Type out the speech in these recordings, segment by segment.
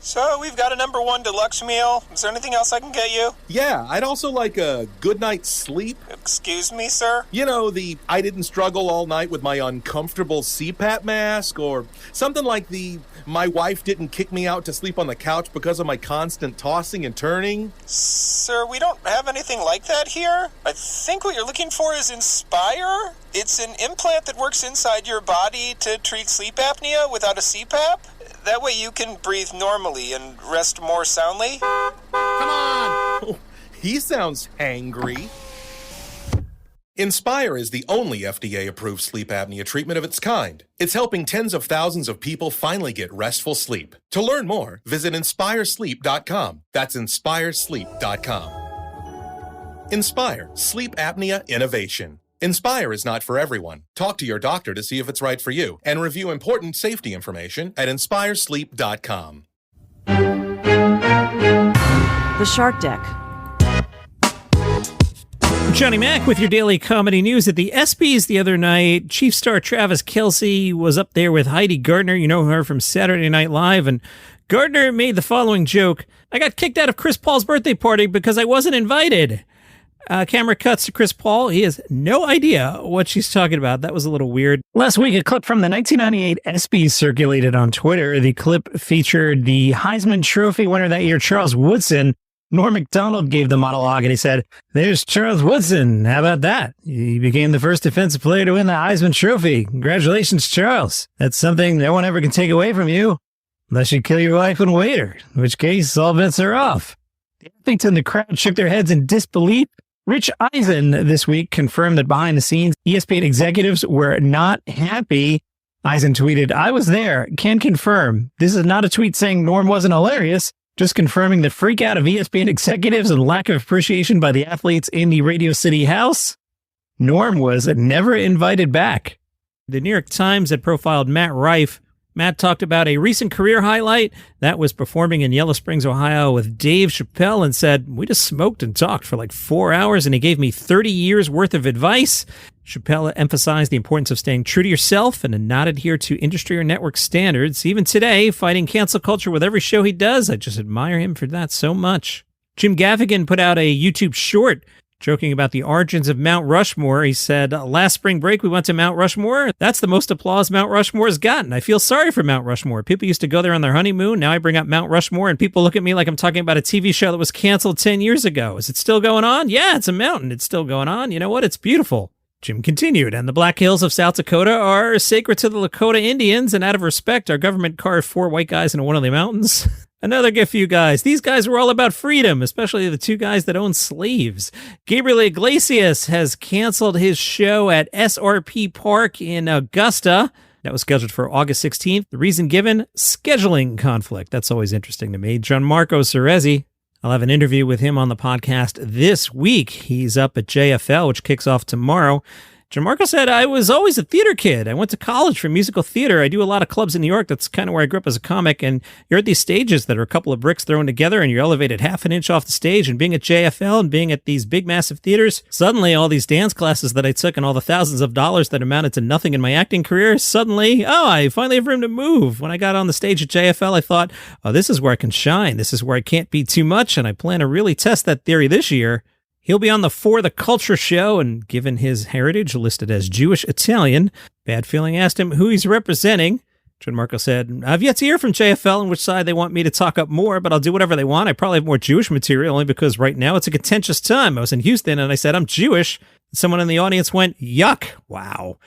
So, we've got a number 1 deluxe meal. Is there anything else I can get you? Yeah, I'd also like a good night's sleep. Excuse me, sir? You know, the I didn't struggle all night with my uncomfortable CPAP mask, or something like the my wife didn't kick me out to sleep on the couch because of my constant tossing and turning. Sir, we don't have anything like that here. I think what you're looking for is Inspire. It's an implant that works inside your body to treat sleep apnea without a CPAP. That way you can breathe normally and rest more soundly. Come on! Oh, he sounds hangry. Inspire is the only FDA-approved sleep apnea treatment of its kind. It's helping tens of thousands of people finally get restful sleep. To learn more, visit InspireSleep.com. That's InspireSleep.com. Inspire, sleep apnea innovation. Inspire is not for everyone. Talk to your doctor to see if it's right for you, and review important safety information at InspireSleep.com. The Shark Deck. Johnny Mac with your daily comedy news. At the ESPYs the other night, Chief star Travis Kelce was up there with Heidi Gardner. You know her from Saturday Night Live, and Gardner made the following joke: "I got kicked out of Chris Paul's birthday party because I wasn't invited." Camera cuts to Chris Paul. He has no idea what she's talking about. That was a little weird. Last week, a clip from the 1998 ESPYs circulated on Twitter. The clip featured the Heisman Trophy winner that year, Charles Woodson. Norm Macdonald gave the monologue, and he said, "There's Charles Woodson. How about that? He became the first defensive player to win the Heisman Trophy. Congratulations, Charles. That's something no one ever can take away from you, unless you kill your wife and waiter, in which case all bets are off." The athletes in the crowd shook their heads in disbelief. Rich Eisen this week confirmed that behind the scenes, ESPN executives were not happy. Eisen tweeted, "I was there, can confirm. This is not a tweet saying Norm wasn't hilarious, just confirming the freak out of ESPN executives and lack of appreciation by the athletes in the Radio City house. Norm was never invited back." The New York Times had profiled Matt Rife. Matt talked about a recent career highlight that was performing in Yellow Springs, Ohio with Dave Chappelle, and said, "We just smoked and talked for like 4 hours and he gave me 30 years worth of advice." Chappelle emphasized the importance of staying true to yourself and to not adhere to industry or network standards. Even today, fighting cancel culture with every show he does, I just admire him for that so much. Jim Gaffigan put out a YouTube short joking about the origins of Mount Rushmore. He said, "Last spring break, we went to Mount Rushmore. That's the most applause Mount Rushmore has gotten. I feel sorry for Mount Rushmore. People used to go there on their honeymoon. Now I bring up Mount Rushmore and people look at me like I'm talking about a TV show that was canceled 10 years ago. Is it still going on? Yeah, it's a mountain. It's still going on. You know what? It's beautiful." Jim continued, "And the Black Hills of South Dakota are sacred to the Lakota Indians, and out of respect, our government carved 4 white guys into one of the mountains." Another gift for you guys. These guys were all about freedom, especially the 2 guys that owned slaves. Gabriel Iglesias has canceled his show at SRP Park in Augusta. That was scheduled for August 16th. The reason given, scheduling conflict. That's always interesting to me. Gianmarco Soresi, I'll have an interview with him on the podcast this week. He's up at JFL, which kicks off tomorrow. Gianmarco said, "I was always a theater kid. I went to college for musical theater. I do a lot of clubs in New York. That's kind of where I grew up as a comic. And you're at these stages that are a couple of bricks thrown together and you're elevated half an inch off the stage. And being at JFL and being at these big, massive theaters, suddenly all these dance classes that I took and all the thousands of dollars that amounted to nothing in my acting career, suddenly, I finally have room to move. When I got on the stage at JFL, I thought, this is where I can shine. This is where I can't be too much. And I plan to really test that theory this year." He'll be on the For the Culture show, and given his heritage listed as Jewish-Italian, Bad Feeling asked him who he's representing. Gianmarco said, "I've yet to hear from JFL on which side they want me to talk up more, but I'll do whatever they want. I probably have more Jewish material, only because right now it's a contentious time." I was in Houston, and I said, "I'm Jewish." Someone in the audience went, "Yuck." Wow.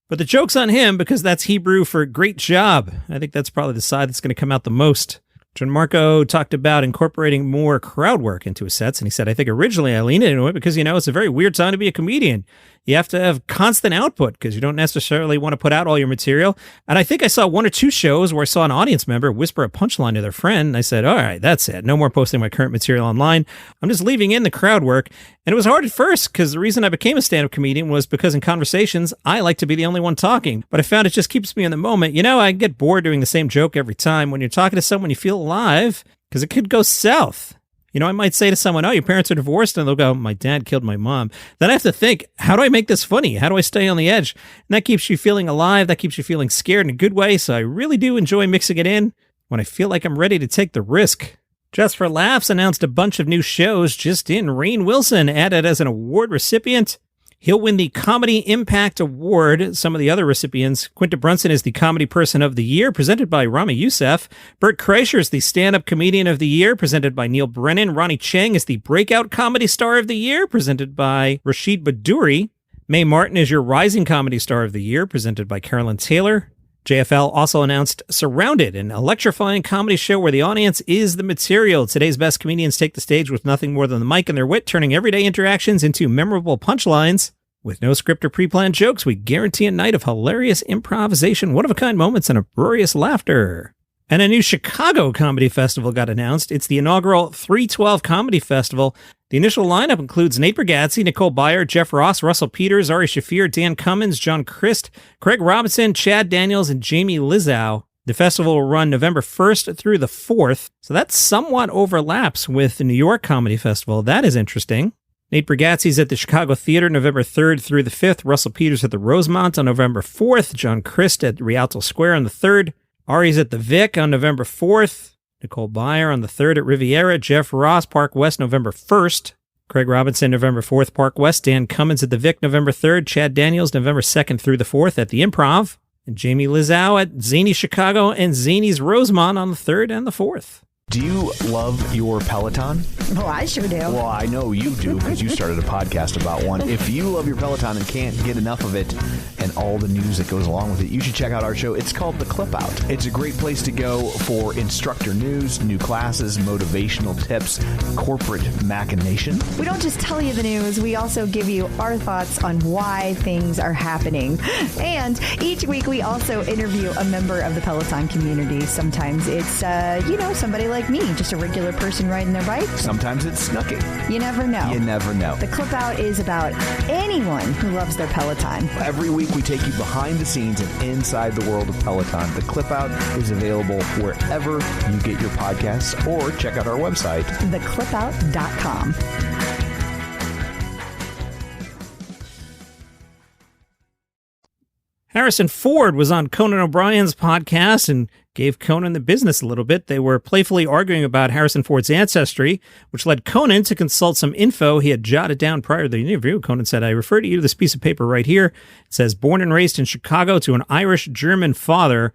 But the joke's on him, because that's Hebrew for great job. I think that's probably the side that's going to come out the most. Gianmarco talked about incorporating more crowd work into his sets, and he said, "I think originally I leaned into it because, it's a very weird time to be a comedian. You have to have constant output because you don't necessarily want to put out all your material. And I think I saw 1 or 2 shows where I saw an audience member whisper a punchline to their friend, and I said, all right, that's it. No more posting my current material online. I'm just leaving in the crowd work." And it was hard at first because the reason I became a stand-up comedian was because in conversations, I like to be the only one talking. But I found it just keeps me in the moment. I get bored doing the same joke every time. When you're talking to someone, you feel alive because it could go south. I might say to someone, "Oh, your parents are divorced," and they'll go, "My dad killed my mom." Then I have to think, how do I make this funny? How do I stay on the edge? And that keeps you feeling alive. That keeps you feeling scared in a good way. So I really do enjoy mixing it in. when I feel like I'm ready to take the risk. Just for Laughs announced a bunch of new shows just in. Rainn Wilson added as an award recipient. He'll win the Comedy Impact Award. Some of the other recipients: Quinta Brunson is the Comedy Person of the Year, presented by Rami Youssef. Bert Kreischer is the Stand-Up Comedian of the Year, presented by Neil Brennan. Ronnie Chang is the Breakout Comedy Star of the Year, presented by Rashid Badouri. Mae Martin is your Rising Comedy Star of the Year, presented by Carolyn Taylor. JFL also announced Surrounded, an electrifying comedy show where the audience is the material. Today's best comedians take the stage with nothing more than the mic and their wit, turning everyday interactions into memorable punchlines. With no script or pre-planned jokes, we guarantee a night of hilarious improvisation, one-of-a-kind moments, and uproarious laughter. And a new Chicago Comedy Festival got announced. It's the inaugural 312 Comedy Festival. The initial lineup includes Nate Bargatze, Nicole Byer, Jeff Ross, Russell Peters, Ari Shaffir, Dan Cummins, John Christ, Craig Robinson, Chad Daniels, and Jamie Lizzow. The festival will run November 1st through the 4th, so that somewhat overlaps with the New York Comedy Festival. That is interesting. Nate Bargatze's at the Chicago Theater November 3rd through the 5th, Russell Peters at the Rosemont on November 4th, John Christ at Rialto Square on the 3rd, Ari's at the Vic on November 4th, Nicole Byer on the 3rd at Riviera, Jeff Ross, Park West, November 1st, Craig Robinson, November 4th, Park West, Dan Cummins at the Vic, November 3rd, Chad Daniels, November 2nd through the 4th at the Improv, and Jamie Lizzow at Zany Chicago and Zany's Rosemont on the 3rd and the 4th. Do you love your Peloton? Oh, I sure do. Well, I know you do because you started a podcast about one. If you love your Peloton and can't get enough of it and all the news that goes along with it, you should check out our show. It's called The Clip Out. It's a great place to go for instructor news, new classes, motivational tips, corporate machination. We don't just tell you the news, we also give you our thoughts on why things are happening. And each week we also interview a member of the Peloton community. Sometimes it's, somebody like me, just a regular person riding their bike. Sometimes it's Snooky. You never know. You never know. The Clip Out is about anyone who loves their Peloton. Every week we take you behind the scenes and inside the world of Peloton. The Clip Out is available wherever you get your podcasts, or check out our website, theclipout.com. Harrison Ford was on Conan O'Brien's podcast and gave Conan the business a little bit. They were playfully arguing about Harrison Ford's ancestry, which led Conan to consult some info he had jotted down prior to the interview. Conan said, "I refer to you to this piece of paper right here. It says, born and raised in Chicago to an Irish-German father."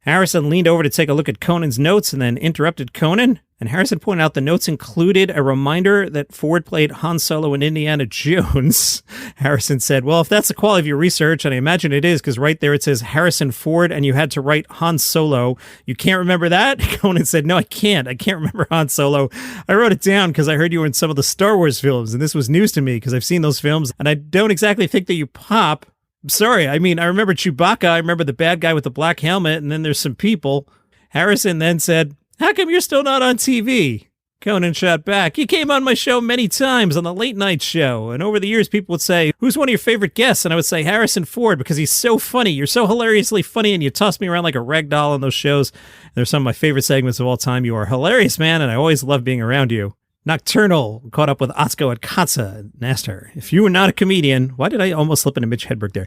Harrison leaned over to take a look at Conan's notes and then interrupted Conan. And Harrison pointed out the notes included a reminder that Ford played Han Solo in Indiana Jones. Harrison said, "Well, if that's the quality of your research, and I imagine it is, because right there it says Harrison Ford, and you had to write Han Solo. You can't remember that?" Conan said, "No, I can't. I can't remember Han Solo. I wrote it down because I heard you were in some of the Star Wars films, and this was news to me because I've seen those films, and I don't exactly think that you pop. I'm sorry. I mean, I remember Chewbacca. I remember the bad guy with the black helmet, and then there's some people." Harrison then said, "How come you're still not on TV?" Conan shot back, "You came on my show many times on the late night show, and over the years people would say, 'Who's one of your favorite guests?' And I would say, 'Harrison Ford, because he's so funny. You're so hilariously funny, and you toss me around like a rag doll on those shows. They're some of my favorite segments of all time. You are hilarious, man, and I always love being around you." Nocturnal caught up with Atsuko Okatsuka and asked her, "If you were not a comedian," why did I almost slip into Mitch Hedberg there?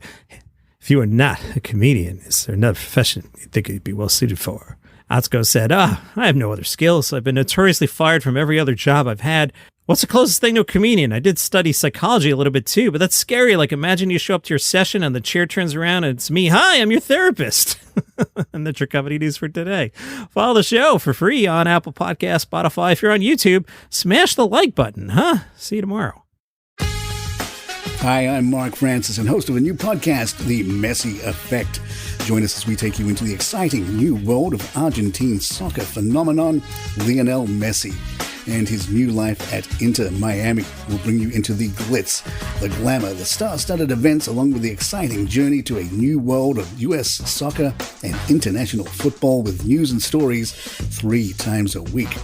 "If you were not a comedian, is there another profession you think you'd be well suited for?" Atsuko said, "I have no other skills. I've been notoriously fired from every other job I've had. What's the closest thing to a comedian? I did study psychology a little bit too, but that's scary. Like, imagine you show up to your session and the chair turns around and it's me. Hi, I'm your therapist." And that's your comedy news for today. Follow the show for free on Apple Podcasts, Spotify. If you're on YouTube, smash the like button, See you tomorrow. Hi, I'm Mark Francis and host of a new podcast, The Messi Effect. Join us as we take you into the exciting new world of Argentine soccer phenomenon, Lionel Messi, and his new life at Inter Miami. We'll bring you into the glitz, the glamour, the star-studded events, along with the exciting journey to a new world of U.S. soccer and international football with news and stories 3 times a week.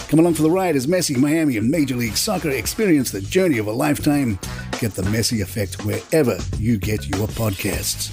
Come along for the ride as Messi, Miami, and Major League Soccer experience the journey of a lifetime. Get The Messi Effect wherever you get your podcasts.